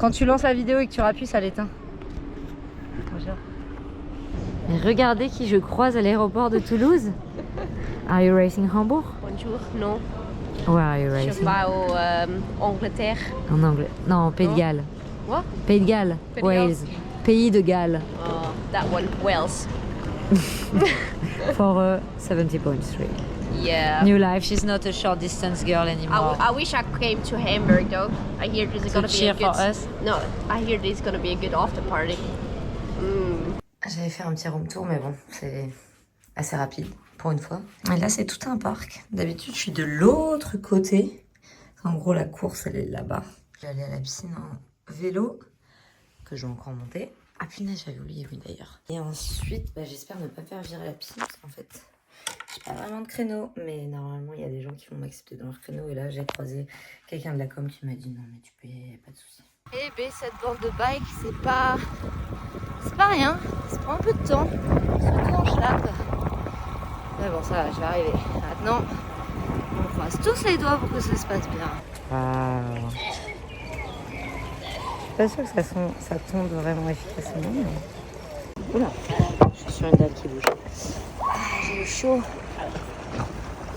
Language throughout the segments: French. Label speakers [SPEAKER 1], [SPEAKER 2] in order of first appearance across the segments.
[SPEAKER 1] Quand tu lances la vidéo et que tu rappuies, ça l'éteint. Bonjour. Mais regardez qui je croise à l'aéroport de Toulouse. Are you racing Hambourg?
[SPEAKER 2] Bonjour, non.
[SPEAKER 1] Where are you
[SPEAKER 2] Je
[SPEAKER 1] racing?
[SPEAKER 2] vais au Angleterre.
[SPEAKER 1] En anglais. Non, Pays de Galles.
[SPEAKER 2] What?
[SPEAKER 1] Pays de Galles.
[SPEAKER 2] Pays de
[SPEAKER 1] Wales.
[SPEAKER 2] Galles.
[SPEAKER 1] Pays de Galles.
[SPEAKER 2] Oh, that one, Wales.
[SPEAKER 1] For 70.3.
[SPEAKER 2] Yeah.
[SPEAKER 1] New life. She's not a short distance girl anymore.
[SPEAKER 2] I wish I came to Hamburg though. I hear there's
[SPEAKER 1] To
[SPEAKER 2] gonna be a
[SPEAKER 1] cheer
[SPEAKER 2] good.
[SPEAKER 1] for us.
[SPEAKER 2] No, I hear there's gonna be a good after party.
[SPEAKER 1] J'avais fait un petit room tour, mais bon, c'est assez rapide pour une fois. Et là, c'est tout un parc. D'habitude, je suis de l'autre côté. En gros, la course, elle est là-bas. Je vais aller à la piscine en vélo, que je vais encore monter. Ah punaise, j'avais oublié, oui d'ailleurs. Et ensuite, j'espère ne pas me faire virer la piscine, parce qu'en fait, j'ai pas vraiment de créneau. Mais normalement, il y a des gens qui vont m'accepter dans leur créneau. Et là, j'ai croisé quelqu'un de la com qui m'a dit non, mais tu peux, y a pas de souci. Eh ben, cette bande de bike, c'est pas rien. Ça prend un peu de temps, surtout en schlapp. Mais bon, ça va, je vais arriver. Maintenant, on croise tous les doigts pour que ça se passe bien. Waouh. Je suis pas sûre que ça tombe vraiment efficacement. Mais... Oula, je suis sur une dalle qui bouge. Ah, j'ai eu chaud.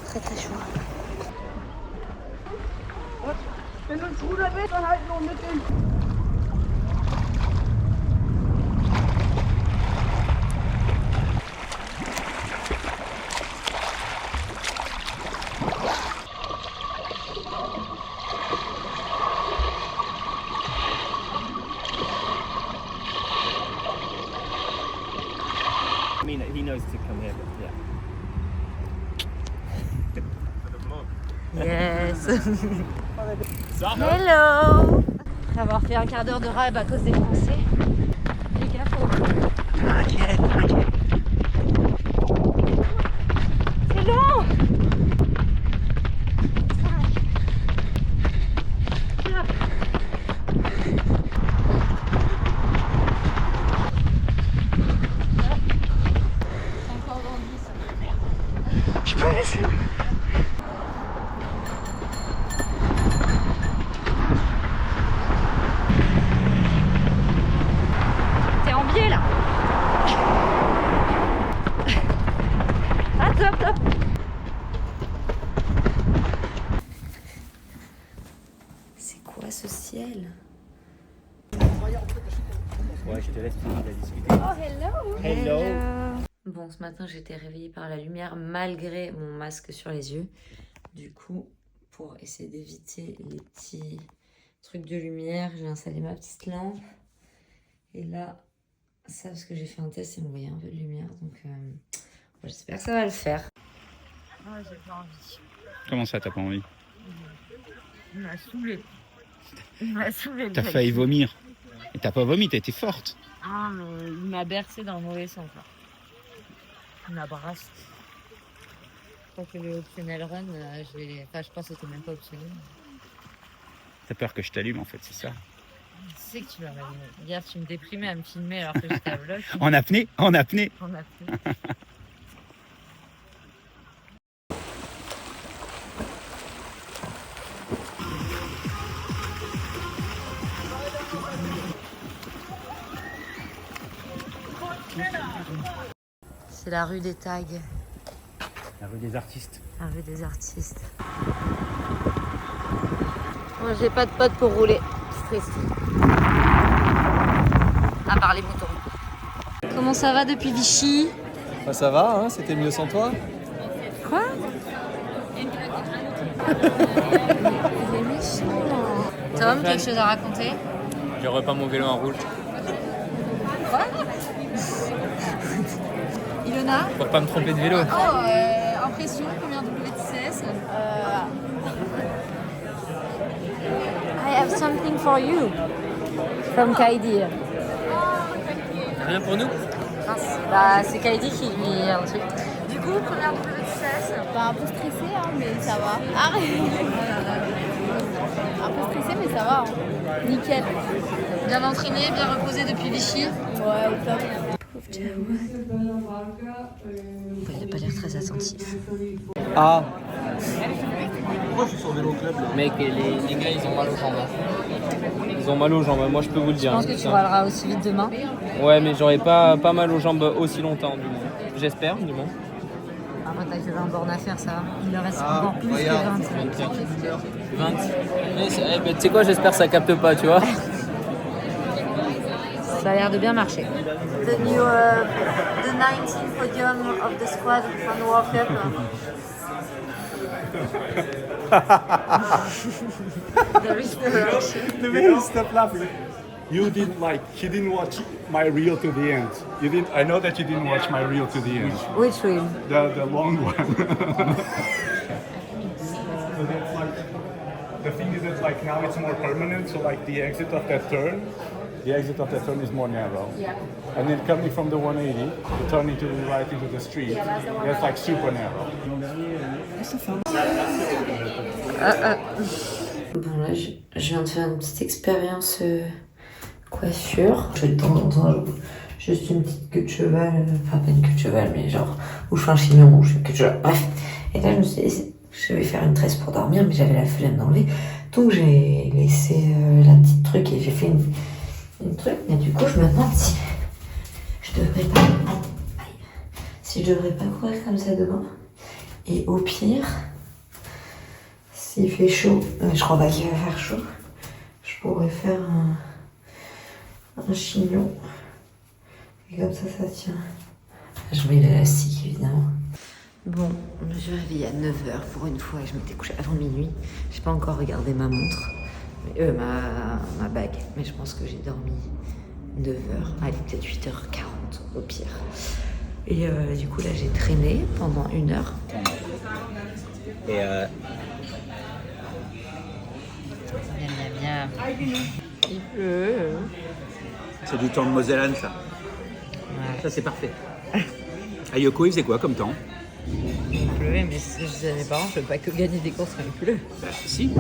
[SPEAKER 1] Très très chaud.
[SPEAKER 3] Wenn du einen Bruder willst, dann halt noch mit dem.
[SPEAKER 4] I mean, he knows to come here, but yeah. For the vlog.
[SPEAKER 1] Yes.
[SPEAKER 4] Ça
[SPEAKER 1] Hello. Après avoir fait un quart d'heure de ride à cause des Français. Les gars, faut... T'inquiète. C'est long. 5, 4. Encore dans 10. Je peux laisser. T'es en biais là. Ah top top. C'est quoi ce ciel?
[SPEAKER 4] Ouais, je te laisse finir la discuter.
[SPEAKER 2] Oh, hello.
[SPEAKER 4] Hello.
[SPEAKER 1] Bon, ce matin j'ai été réveillée par la lumière malgré mon masque sur les yeux. Du coup, pour essayer d'éviter les petits trucs de lumière, j'ai installé ma petite lampe. Et là, ça parce que j'ai fait un test et on voyait un peu de lumière. Donc j'espère que ça va le faire. Ah, j'ai pas envie.
[SPEAKER 5] Comment ça, t'as pas envie?
[SPEAKER 1] Il m'a saoulée. Il m'a saoulée.
[SPEAKER 5] T'as failli vomir. Et t'as pas vomi, t'as été forte.
[SPEAKER 1] Ah, mais il m'a bercé dans le mauvais sens. Là. Il m'a brassé. Je crois que le optionnel run, je pense que c'était même pas optionnel.
[SPEAKER 5] T'as peur que je t'allume en fait, c'est ça.
[SPEAKER 1] Tu sais que tu m'as rallume. Hier, tu me déprimais à me filmer alors que j'étais à vlog.
[SPEAKER 5] En apnée.
[SPEAKER 1] On a fait. C'est la rue des tags,
[SPEAKER 4] La rue des artistes.
[SPEAKER 1] la rue des artistes. Moi, j'ai pas de potes pour rouler, c'est triste. À part les moutons. Comment ça va depuis Vichy?
[SPEAKER 6] Bah ça va, hein, c'était mieux sans toi.
[SPEAKER 1] Quoi? Il est méchant. Tom, quelque chose à raconter?
[SPEAKER 6] Je repeins mon vélo en rouge.
[SPEAKER 1] Quoi? Ilona?
[SPEAKER 6] Pour pas me tromper de vélo.
[SPEAKER 1] Oh, impression, combien de WTCS? I have something for you. From Kaidi.
[SPEAKER 6] Rien pour nous?
[SPEAKER 1] Bah, c'est Kaidi qui lui a un truc. Du coup, première WTCS?
[SPEAKER 2] Bah, un peu stressé, hein, mais ça va. Arrête. Un peu stressé, mais ça va. Hein. Nickel.
[SPEAKER 1] Bien entraîné, bien reposé depuis Vichy.
[SPEAKER 2] Ouais, au top.
[SPEAKER 1] Pauvre Jawad. Il n'a pas l'air très attentif.
[SPEAKER 6] Ah, pourquoi je suis sur vélo club là. Mec, les gars, ils ont mal aux jambes. Ils ont mal aux jambes, moi je peux vous le dire.
[SPEAKER 1] Je pense que tu rouleras aussi vite demain.
[SPEAKER 6] Ouais, mais j'aurais pas mal aux jambes aussi longtemps, du moins. J'espère, du moins.
[SPEAKER 1] Après, t'as que 20 bornes à faire, ça va. Il leur reste encore plus que 20.
[SPEAKER 6] 20. Tu sais quoi, j'espère que ça capte pas, tu vois.
[SPEAKER 1] Ça a l'air de bien marcher. The 19th podium of the squad from the World Cup. There is the rush.
[SPEAKER 7] The way you stop laughing. You didn't he didn't watch my reel to the end. You didn't. I know that you didn't watch my reel to the end.
[SPEAKER 1] Which reel?
[SPEAKER 7] The long one. So that's the thing is that now it's more permanent. So the exit of that turn is more narrow. Yeah. And then coming from the 180, turning to the right into the street, that's super narrow.
[SPEAKER 1] Bon là, je viens de faire une petite expérience coiffure. Je fais de temps en temps juste une petite queue de cheval, enfin pas une queue de cheval, mais genre où je fais un chignon, où je fais une queue de cheval, bref. Et là je me suis dit, je vais faire une tresse pour dormir, mais j'avais la flemme d'enlever, donc j'ai laissé la petite truc et j'ai fait une truc. Mais du coup je me demande si je devrais pas courir comme ça demain. Et au pire, s'il fait chaud, je crois pas qu'il va faire chaud, je pourrais faire un chignon. Et comme ça tient. Je mets l'élastique évidemment. Bon, je me suis réveillée à 9h pour une fois et je m'étais couchée avant minuit. J'ai pas encore regardé ma montre, ma bague, mais je pense que j'ai dormi 9h, allez peut-être 8h40 au pire. Et du coup là j'ai traîné pendant 1 heure.
[SPEAKER 5] Et
[SPEAKER 1] Miam. Il pleut.
[SPEAKER 5] c'est du temps de Mosellane, ça.
[SPEAKER 1] Ouais.
[SPEAKER 5] Ça, c'est parfait. À Yoko, il faisait quoi comme temps?
[SPEAKER 1] Il pleuvait, mais c'est ce que je disais à mes parents, je peux pas que gagner des courses quand il pleut.
[SPEAKER 5] Bah, si.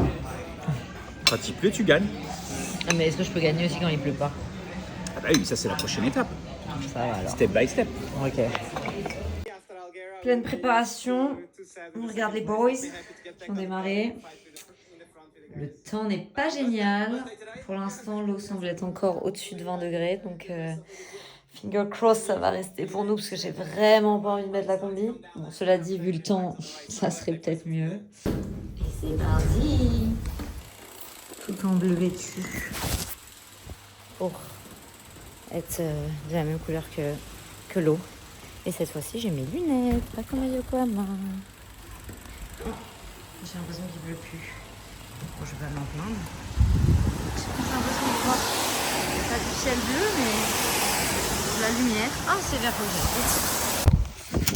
[SPEAKER 5] Quand il pleut, tu gagnes.
[SPEAKER 1] Ah, mais est-ce que je peux gagner aussi quand il pleut pas?
[SPEAKER 5] Ah bah oui, ça, c'est la prochaine étape.
[SPEAKER 1] Ça va alors.
[SPEAKER 5] Step by step.
[SPEAKER 1] Ok. Pleine préparation. On regarde les boys qui ont démarré. Le temps n'est pas génial. Pour l'instant, l'eau semble être encore au-dessus de 20 degrés. Donc, finger cross, ça va rester pour nous parce que j'ai vraiment pas envie de mettre la combi. Bon, cela dit, vu le temps, ça serait peut-être mieux. Et c'est parti. Tout en bleu vêtu. Pour être de la même couleur que l'eau. Et cette fois-ci, j'ai mes lunettes, pas comme à Yokohama. J'ai l'impression qu'il pleut plus. Bon, je vais pas m'en plaindre. J'ai l'impression de voir pas du ciel bleu, mais de la lumière. Ah, c'est vert rouge.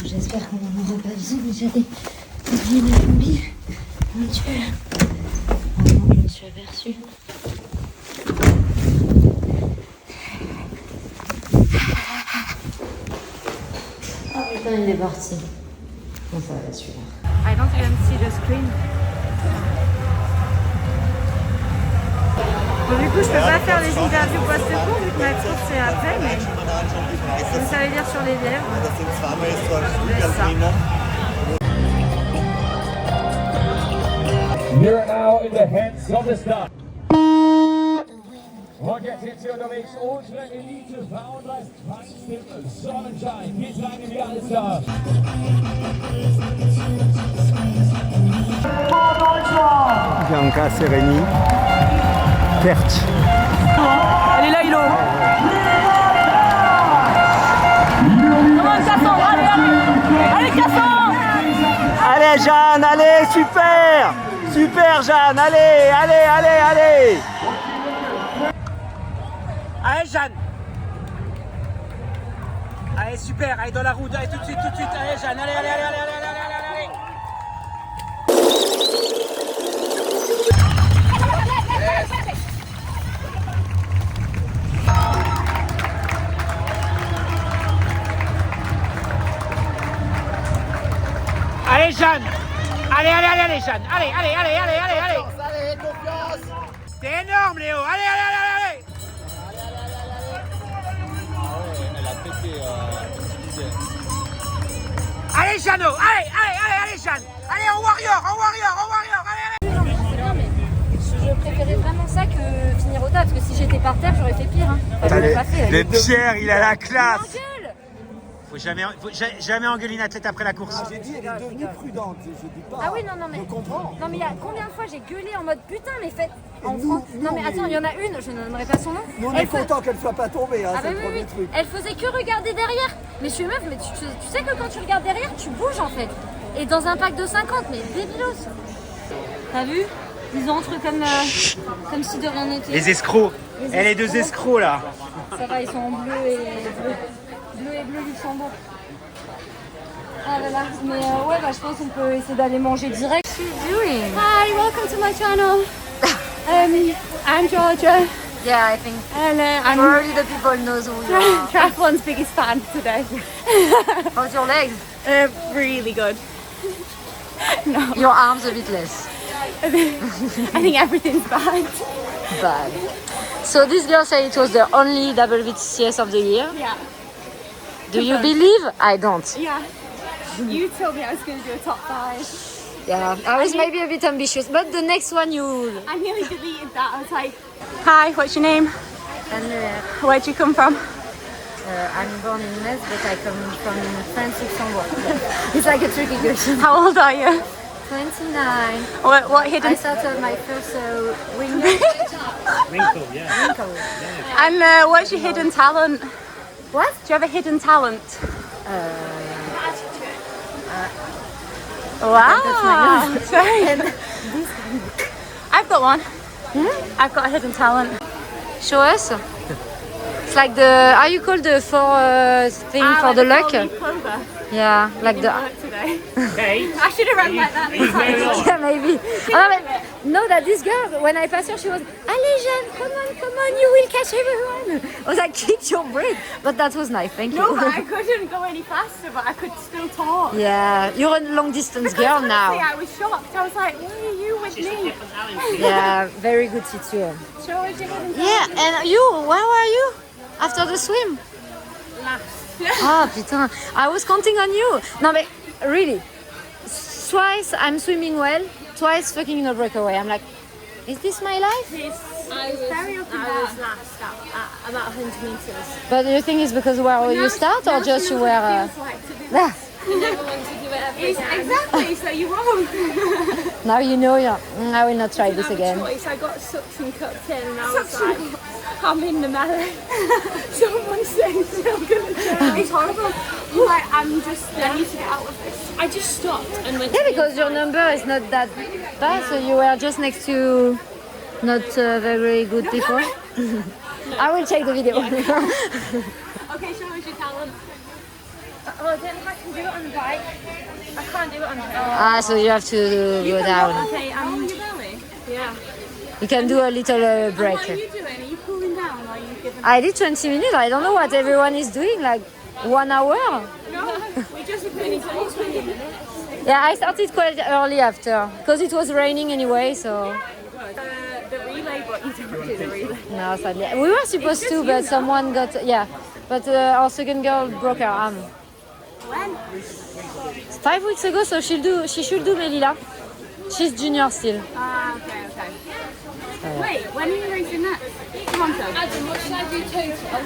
[SPEAKER 1] J'espère qu'on n'en aura pas besoin, mais j'ai oublié ma combi. Mon Dieu. Vraiment, je me suis aperçue. Oh putain, il est parti. Bon, ça va celui-là.
[SPEAKER 2] I don't even see the screen. Bon, du coup, je peux pas faire les interviews post-cours vu que ma course c'est après, mais vous savez lire sur les lèvres. Je laisse ça.
[SPEAKER 8] You're now in the hands of the start. Organisation unterwegs, unsere Elite Frauenleist, Tanzstimme, Sonnenschein, geht rein in die Alster.
[SPEAKER 4] Bianca Sereni, perte.
[SPEAKER 3] Allez là, Hilo. Allez, Cassan.
[SPEAKER 4] Allez Jeanne, allez, super. Super Jeanne, allez. Allez Jeanne. Allez, super, allez dans la route, allez tout de suite, allez Jeanne, allez. Allez Jeanne. Allez Jeanne, allez. Allez, confiance. T'es énorme Léo, allez.
[SPEAKER 6] Elle a pété,
[SPEAKER 4] Allez Jeannot, allez Jeanne. Allez en warrior, allez.
[SPEAKER 2] ça que finir au tas, parce que si j'étais par terre, j'aurais fait pire. Hein. Enfin, j'aurais pas fait,
[SPEAKER 5] Le Pierre, il a la classe.
[SPEAKER 2] Engueule.
[SPEAKER 5] Faut jamais engueuler une athlète après la course.
[SPEAKER 9] J'ai dit, elle est devenue prudente. Je dis pas.
[SPEAKER 2] Ah oui, non, mais.
[SPEAKER 9] Je comprends.
[SPEAKER 2] Non, mais il y a combien de fois j'ai gueulé en mode putain, mais faites. En France. Non, mais attends, il y en a une, je ne nommerai pas son nom.
[SPEAKER 9] Nous, on est content qu'elle soit pas tombée, hein,
[SPEAKER 2] Ah
[SPEAKER 9] c'est
[SPEAKER 2] bah
[SPEAKER 9] le
[SPEAKER 2] oui,
[SPEAKER 9] premier
[SPEAKER 2] oui.
[SPEAKER 9] truc.
[SPEAKER 2] Elle faisait que regarder derrière. Mais je suis meuf, mais tu sais que quand tu regardes derrière, tu bouges en fait. Et dans un pack de 50, mais débilos. T'as vu? Ils entrent comme si de rien n'était.
[SPEAKER 5] Les escrocs. Les deux escrocs là.
[SPEAKER 2] Ça va, ils sont en bleu et bleu. Bleu et bleu Luxembourg. Ah là là, mais ouais, bah, je pense qu'on peut essayer d'aller manger direct. Hi, welcome to my channel. I'm Georgia.
[SPEAKER 1] Yeah, I think
[SPEAKER 2] And I'm
[SPEAKER 1] already the people knows who you are.
[SPEAKER 2] Triathlon's biggest fan today.
[SPEAKER 1] How's your legs?
[SPEAKER 2] Really good.
[SPEAKER 1] Your arms a bit less.
[SPEAKER 2] I think everything's bad.
[SPEAKER 1] Bad. So this girl said it was the only WTCS of the year.
[SPEAKER 2] Yeah.
[SPEAKER 1] Do you believe? I don't.
[SPEAKER 2] Yeah. You told me I was going to do a top 5.
[SPEAKER 1] Yeah, I was maybe a bit ambitious, but the next one you...
[SPEAKER 2] I nearly deleted that. I was like, hi, what's your name?
[SPEAKER 1] And
[SPEAKER 2] Where'd you come from?
[SPEAKER 1] I'm born in Metz, but I come from France, Luxembourg. It's like a tricky question.
[SPEAKER 2] How old are you?
[SPEAKER 1] 29.
[SPEAKER 2] What hidden?
[SPEAKER 1] I started my first wing. Wrinkle.
[SPEAKER 2] And what's your hidden talent?
[SPEAKER 1] What?
[SPEAKER 2] Do you have a hidden talent? Wow. Sorry. I've got one. I've got a hidden talent.
[SPEAKER 1] Show us. It's like the... Are you called the thing for the luck? Yeah, like the...
[SPEAKER 2] I should have run like that.
[SPEAKER 1] Yeah, maybe. No, that this girl, when I passed her, she was, allez Jeanne, come on, you will catch everyone. I was like, kick your break. But that was nice, thank you.
[SPEAKER 2] No, but I couldn't go any faster, but I could still talk.
[SPEAKER 1] Yeah, you're a long distance girl
[SPEAKER 2] Honestly,
[SPEAKER 1] now.
[SPEAKER 2] I was shocked. I was like, why are you with me?
[SPEAKER 1] Yeah, very good situation.
[SPEAKER 2] Show us your hidden talent.
[SPEAKER 1] Yeah, and you, where were you after the swim? Ah, putain, I was counting on you. No, but really, twice I'm swimming well, twice fucking in a breakaway. I'm like, is this my life?
[SPEAKER 2] I was very up and down. I was last at about 100 meters.
[SPEAKER 1] But you think it's because where you start or just you were...
[SPEAKER 2] You never want to give it everything. Exactly, so you won't.
[SPEAKER 1] Now you know, I will not try this again.
[SPEAKER 2] I got suction cupped in and I was like, I'm in the melee. Someone said I'm going to drown. It's horrible. You're like, I need to get out of this. I just stopped and went.
[SPEAKER 1] Yeah, because your number is not that bad, so you were just next to not very good people. I will check the video.
[SPEAKER 2] Okay, show us your talent. Oh, I don't know if I can do it on the bike. I can't do it on the bike.
[SPEAKER 1] So you have to go down.
[SPEAKER 2] Okay, you belly? Yeah.
[SPEAKER 1] You can do a little break.
[SPEAKER 2] What are you doing? Are you cooling down or are you giving...
[SPEAKER 1] I did 20 minutes. I don't know what everyone is doing, like 1 hour.
[SPEAKER 2] No, we just finished 20 minutes.
[SPEAKER 1] Yeah, I started quite early after, because it was raining anyway, so...
[SPEAKER 2] The relay, but you didn't do the relay.
[SPEAKER 1] No, sadly. We were supposed to, but someone got... Yeah, but our second girl broke her arm.
[SPEAKER 2] When?
[SPEAKER 1] 5 weeks ago, so she should do Melilla. She's junior still.
[SPEAKER 2] Okay. Wait, when are you racing next? Toronto. Adam, what should I do total?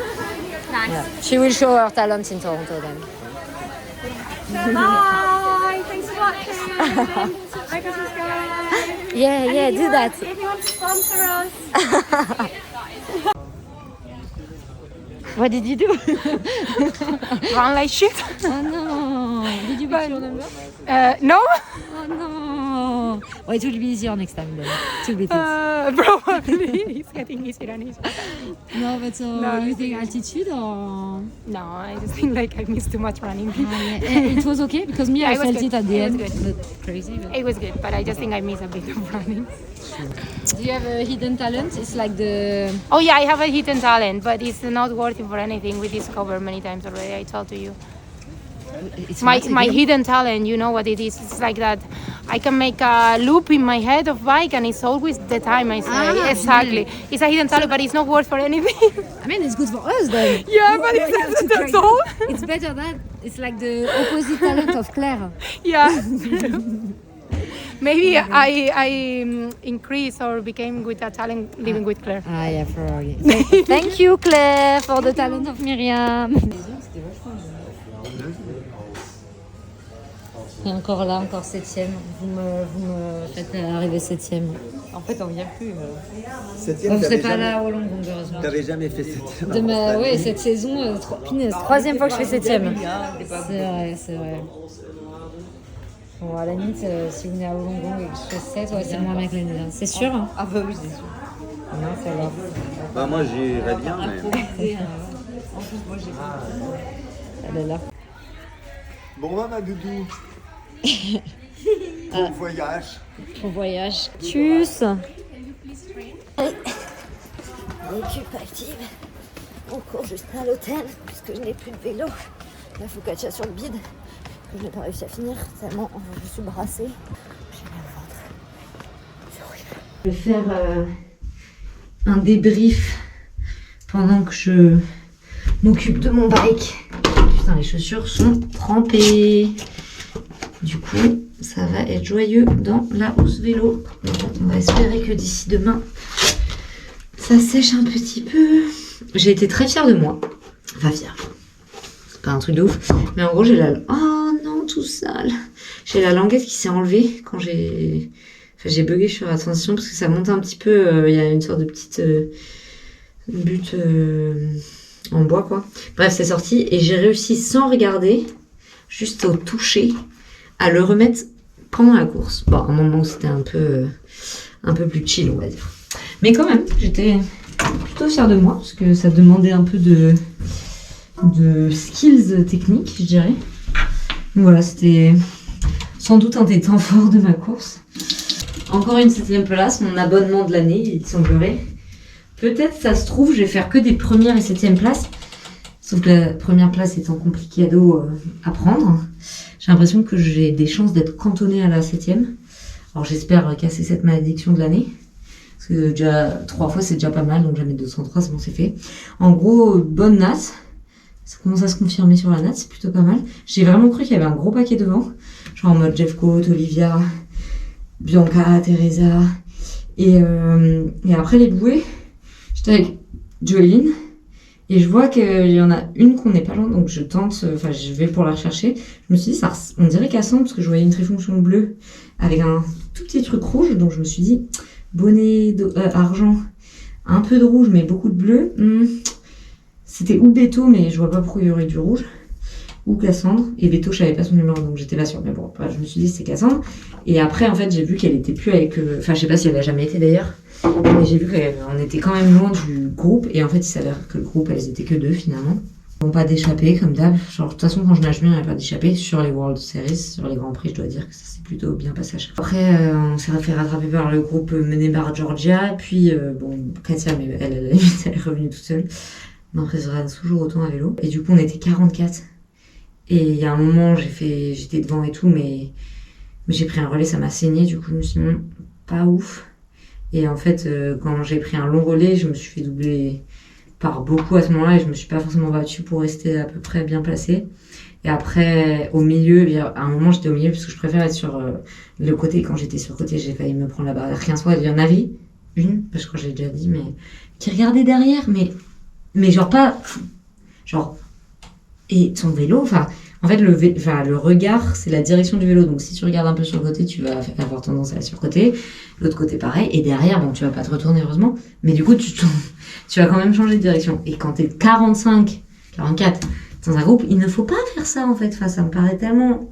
[SPEAKER 2] Nice.
[SPEAKER 1] Yeah. She will show her talent in Toronto then.
[SPEAKER 2] Bye. Thanks for watching. My Christmas guys.
[SPEAKER 1] Yeah, do that.
[SPEAKER 2] If you want to sponsor us.
[SPEAKER 1] What did you do?
[SPEAKER 2] Run like shit.
[SPEAKER 1] Oh no! Did you buy your number?
[SPEAKER 2] No.
[SPEAKER 1] Oh no! Well, it will be easier next time then. To beat it.
[SPEAKER 2] Probably. He's getting easier and easier.
[SPEAKER 1] No, but you think altitude or?
[SPEAKER 2] No, I just think like I missed too much running.
[SPEAKER 1] It was okay because me, I
[SPEAKER 2] it was
[SPEAKER 1] felt
[SPEAKER 2] good.
[SPEAKER 1] it at the
[SPEAKER 2] It
[SPEAKER 1] end.
[SPEAKER 2] was good.
[SPEAKER 1] But crazy. But...
[SPEAKER 2] It was good, but I just think I missed a bit of running.
[SPEAKER 1] Do you have a hidden talent? It's like the...
[SPEAKER 2] Oh yeah, I have a hidden talent, but it's not worth it for anything. We discovered many times already. I told to you.
[SPEAKER 1] It's
[SPEAKER 2] My hidden talent, you know what it is? It's like that. I can make a loop in my head of bike, and it's always the time I say. Exactly.
[SPEAKER 1] Yeah.
[SPEAKER 2] It's a hidden talent, but it's not worth for anything.
[SPEAKER 1] I mean, it's good for us then.
[SPEAKER 2] Yeah, but that's all.
[SPEAKER 1] It's better that it's like the opposite talent of Claire.
[SPEAKER 2] Yeah.
[SPEAKER 3] Maybe I increased or became with a talent living with Claire.
[SPEAKER 1] Ah, yeah, Thank you, Claire, for the talent of Myriam. Et encore là, encore 7ème. Vous me faites arriver 7ème. En fait, on vient plus.
[SPEAKER 9] 7e,
[SPEAKER 1] On ne serait pas là au long, heureusement.
[SPEAKER 9] T'avais jamais fait 7e.
[SPEAKER 1] Ouais, cette saison, 3e fois que je fais 7ème. C'est vrai. Bon, à la limite, si vous venez à Wollongong et que je fais 7, ouais, c'est moins bien que l'année dernière. C'est sûr hein?
[SPEAKER 9] Ah bah oui, c'est sûr.
[SPEAKER 1] Non, ça va.
[SPEAKER 9] Bah moi j'irais bien, mais...
[SPEAKER 1] Elle est là.
[SPEAKER 9] Bon bah ma doudou. Bon voyage.
[SPEAKER 1] Bon voyage. Tchuss. Récup active. On court juste à l'hôtel, puisque je n'ai plus de vélo. La focaccia sur le bide, que je n'ai pas réussi à finir, tellement je suis brassée. J'ai mal au ventre. C'est horrible. Je vais faire un débrief pendant que je m'occupe de mon bike. Putain, les chaussures sont trempées. Du coup, ça va être joyeux dans la housse vélo. Donc, on va espérer que d'ici demain, ça sèche un petit peu. J'ai été très fière de moi. Enfin, fière. C'est pas un truc de ouf. Mais en gros, j'ai la... Oh non, tout sale. J'ai la languette qui s'est enlevée quand j'ai... Enfin, j'ai bugué sur la transition parce que ça monte un petit peu. Il y a une sorte de petite butte en bois, quoi. Bref, c'est sorti. Et j'ai réussi, sans regarder, juste au toucher, à le remettre pendant la course. Bon, à un moment où c'était un peu plus chill, on va dire. Mais quand même, j'étais plutôt fière de moi, parce que ça demandait un peu de skills techniques, je dirais. Donc voilà, c'était sans doute un des temps forts de ma course. Encore une 7e place, mon abonnement de l'année, il semblerait. Peut-être, ça se trouve, je vais faire que des premières et 7e places. Sauf que la première place étant compliquée à prendre, j'ai l'impression que j'ai des chances d'être cantonnée à la 7e. Alors j'espère casser cette malédiction de l'année. Parce que déjà 3 fois c'est déjà pas mal, donc je vais mettre 203, c'est bon, c'est fait. En gros, bonne natte. Ça commence à se confirmer sur la natte, c'est plutôt pas mal. J'ai vraiment cru qu'il y avait un gros paquet devant. Genre en mode Jeff Coat, Olivia, Bianca, Teresa. Et après les bouées, j'étais avec Jolene. Et je vois qu'il y en a une qu'on n'est pas loin, donc je vais pour la rechercher. Je me suis dit, on dirait qu'elle semble, parce que je voyais une trifonction bleue avec un tout petit truc rouge, donc je me suis dit, bonnet argent, un peu de rouge, mais beaucoup de bleu. C'était ou Beto, mais je vois pas pourquoi il y aurait du rouge, ou Cassandre. Et Beto, je savais pas son numéro, donc j'étais pas sûre. Mais bon, je me suis dit, c'est Cassandre. Et après, en fait, j'ai vu qu'elle était plus avec... Enfin, je sais pas si elle a jamais été d'ailleurs. Mais j'ai vu qu'on était quand même loin du groupe. Et en fait, il s'avère que le groupe, elles étaient que 2 finalement. Bon, pas d'échappée, comme d'hab. Genre, de toute façon, quand je nage bien, il n'y a pas d'échappée. Sur les World Series, sur les Grands Prix, je dois dire que ça s'est plutôt bien passé à chaque fois. Après, on s'est fait rattraper par le groupe mené par Georgia. Puis, Katia, mais elle est revenue toute seule. M'impressionne toujours autant à vélo. Et du coup, on était 44. Et il y a un moment, j'étais devant et tout, mais j'ai pris un relais, ça m'a saigné. Du coup, je me suis dit, pas ouf. Et en fait, quand j'ai pris un long relais, je me suis fait doubler par beaucoup à ce moment-là et je me suis pas forcément battue pour rester à peu près bien placée. Et après, au milieu, à un moment, j'étais au milieu parce que je préfère être sur le côté. Quand j'étais sur le côté, j'ai failli me prendre la barrière. Rien soit, il y en avait une, parce que je l'ai déjà dit, mais qui regardait derrière, mais genre pas... Genre... Et son vélo, enfin... En fait, le regard, c'est la direction du vélo. Donc, si tu regardes un peu sur le côté, tu vas avoir tendance à aller sur le côté. L'autre côté, pareil. Et derrière, bon, tu vas pas te retourner, heureusement. Mais du coup, tu vas quand même changer de direction. Et quand t'es 45, 44 dans un groupe, il ne faut pas faire ça, en fait. Enfin, ça me paraît tellement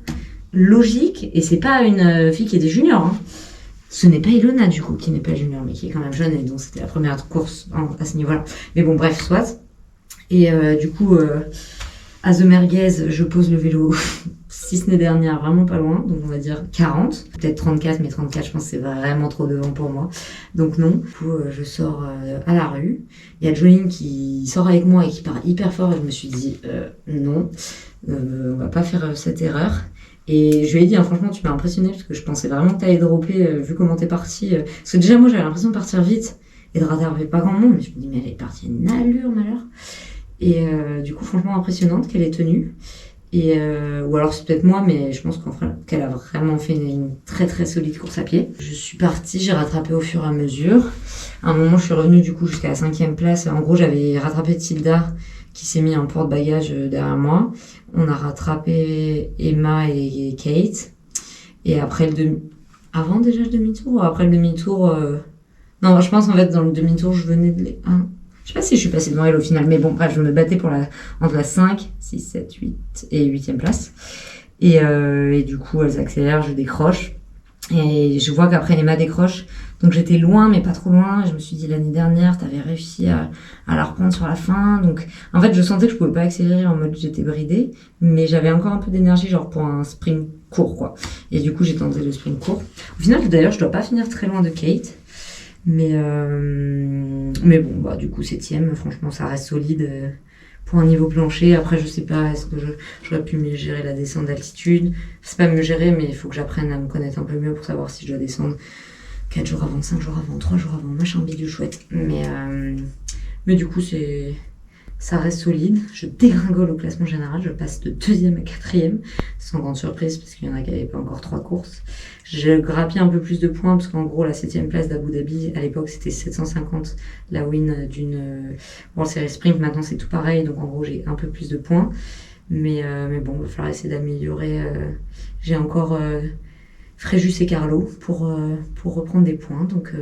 [SPEAKER 1] logique. Et c'est pas une fille qui était junior, hein. Ce n'est pas Ilona, du coup, qui n'est pas junior, mais qui est quand même jeune. Et donc, c'était la première course à ce niveau-là. Mais bon, bref, soit. Et du coup... à The Merguez, je pose le vélo, si ce n'est dernière, vraiment pas loin, donc on va dire 40, peut-être 34, mais 34 je pense que c'est vraiment trop devant pour moi, donc non. Du coup je sors à la rue, il y a Jolene qui sort avec moi et qui part hyper fort et je me suis dit non, on va pas faire cette erreur. Et je lui ai dit, franchement tu m'as impressionnée parce que je pensais vraiment que t'allais dropper vu comment t'es partie, parce que déjà moi j'avais l'impression de partir vite et de rattraper pas grand monde, mais je me dis mais elle est partie à une allure malheur. Et du coup, franchement impressionnante qu'elle ait tenue. Ou alors c'est peut-être moi, mais je pense qu'elle a vraiment fait une très très solide course à pied. Je suis partie, j'ai rattrapé au fur et à mesure. À un moment, je suis revenue du coup jusqu'à la 5e place. En gros, j'avais rattrapé Tilda qui s'est mis en porte-bagages derrière moi. On a rattrapé Emma et Kate. Et après avant déjà le demi-tour ou après le demi-tour Non, je pense en fait dans le demi-tour, je venais de les... Je sais pas si je suis passée devant elle au final, mais bon, bref, je me battais entre la 5, 6, 7, 8 et 8e place. Et du coup, elles accélèrent, je décroche. Et je vois qu'après, Emma décroche. Donc j'étais loin, mais pas trop loin. Je me suis dit, l'année dernière, t'avais réussi à la reprendre sur la fin. Donc en fait, je sentais que je pouvais pas accélérer en mode j'étais bridée. Mais j'avais encore un peu d'énergie, genre pour un sprint court, quoi. Et du coup, j'ai tenté le sprint court. Au final, d'ailleurs, je dois pas finir très loin de Kate. Mais bon, bah, du coup, 7e, franchement, ça reste solide pour un niveau plancher. Après, je sais pas, est-ce que j'aurais pu mieux gérer la descente d'altitude? C'est pas mieux gérer, mais il faut que j'apprenne à me connaître un peu mieux pour savoir si je dois descendre 4 jours avant, 5 jours avant, 3 jours avant, machin bidule chouette. Mais du coup, ça reste solide. Je dégringole au classement général, je passe de 2e à 4e, sans grande surprise, parce qu'il y en a qui n'avaient pas encore 3 courses. J'ai grappé un peu plus de points, parce qu'en gros, la 7e place d'Abu Dhabi, à l'époque, c'était 750, la win d'une World Series Sprint. Maintenant, c'est tout pareil, donc en gros, j'ai un peu plus de points. Mais bon, il va falloir essayer d'améliorer. J'ai encore Fréjus et Carlo pour reprendre des points, donc...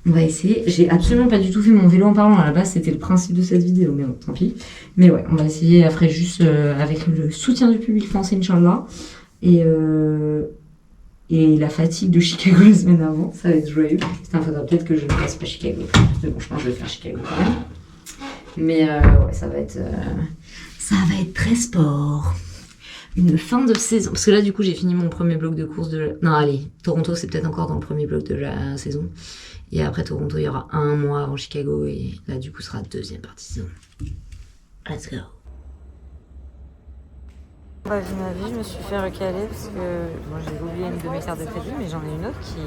[SPEAKER 1] on va essayer. J'ai absolument pas du tout fait mon vélo en parlant. À la base, c'était le principe de cette vidéo, mais bon, tant pis. Mais ouais, on va essayer après juste avec le soutien du public français, Inch'Allah. Et la fatigue de Chicago la semaine avant, ça va être joyeux. Il faudra peut-être que je ne fasse pas Chicago. Mais bon, je pense que je vais faire Chicago quand même. Mais ouais, ça va être très sport. Une fin de saison. Parce que là, du coup, j'ai fini mon premier bloc de course Non, allez, Toronto, c'est peut-être encore dans le premier bloc de la saison. Et après Toronto, il y aura un mois avant Chicago. Et là, du coup, ce sera 2e partie saison. Let's go. Bah, vu ma vie, je me suis fait recaler parce que moi, j'ai oublié une de mes cartes de crédit, mais j'en ai une autre qui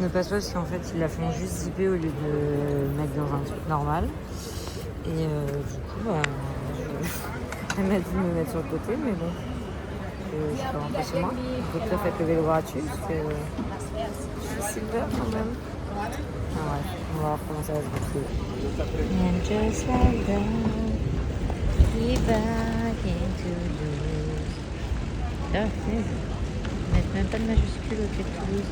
[SPEAKER 1] ne passe pas parce qu'en fait, ils la font juste zipper au lieu de mettre dans un truc normal. Et du coup, bah, elle m'a dit de me mettre sur le côté, mais bon, je suis pas rentrée chez moi. Donc là, faites le vélo gratuit parce que je suis super quand même. Ah ouais, on va voir comment ça va se passer. And just like that, we back into Toulouse. Ah, c'est mettre même pas de majuscule au pied de Toulouse.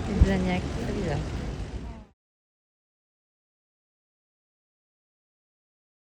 [SPEAKER 1] C'est de Blagnac, très bizarre.